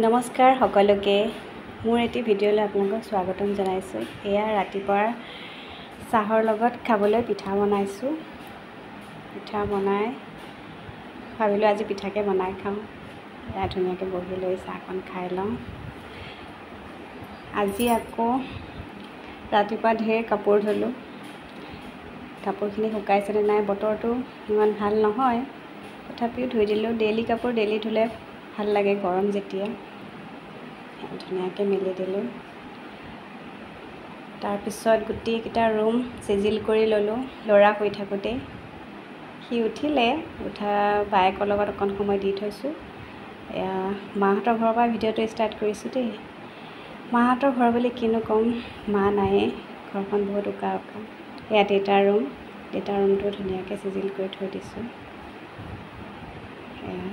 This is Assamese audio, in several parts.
নমস্কাৰ সকলোকে মোৰ এটি ভিডিঅ'লৈ আপোনালোকক স্বাগতম জনাইছোঁ। এয়া ৰাতিপুৱাৰ চাহৰ লগত খাবলৈ পিঠা বনাইছোঁ। পিঠা বনাই ভাবিলোঁ আজি পিঠাকে বনাই খাওঁ। এয়া ধুনীয়াকৈ বহি লৈ চাহখন খাই লওঁ। আজি আকৌ ৰাতিপুৱা ঢেৰ কাপোৰ ধুলোঁ। কাপোৰখিনি শুকাইছেনে নাই, বতৰটো ইমান ভাল নহয়, তথাপিও ধুই দিলোঁ। ডেইলি কাপোৰ ডেইলি ধুলে ভাল লাগে, গৰম যেতিয়া। ধুনীয়াকৈ মেলি দিলোঁ। তাৰপিছত গোটেইকেইটা ৰুম চিজিল কৰি ল'লোঁ। ল'ৰা শুই থাকোঁতেই সি উঠিলে, উঠা বায়েকৰ লগত অকণ সময় দি থৈছোঁ। এয়া মাহঁতৰ ঘৰৰ পৰা ভিডিঅ'টো ষ্টাৰ্ট কৰিছোঁ দেই। মাহঁতৰ ঘৰ বুলি কিনো ক'ম, মা নায়ে, ঘৰখন বহুত উকা উকা। এয়া দেউতাৰ ৰুমটো ধুনীয়াকৈ চিজিল কৰি থৈ দিছোঁ। এয়া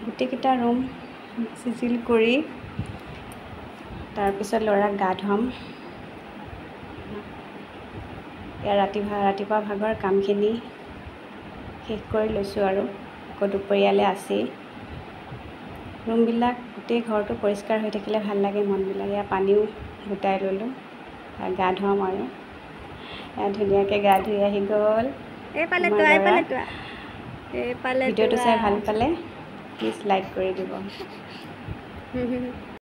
গোটেইকেইটা ৰুম চিজিল কৰি তাৰপিছত ল'ৰাক গা ধুৱাম। এয়া ৰাতিপুৱা ভাগৰ কামখিনি শেষ কৰি লৈছোঁ আৰু আকৌ দুপৰীয়ালৈ আছেই। ৰুমবিলাক গোটেই ঘৰটো পৰিষ্কাৰ হৈ থাকিলে ভাল লাগে মনবিলাক। এয়া পানীও গোটাই ল'লোঁ, গা ধুৱাম আৰু। এয়া ধুনীয়াকৈ গা ধুই আহি গ'ল। ভিডিঅ'টো চাই ভাল পালে প্লিজ লাইক কৰি দিব।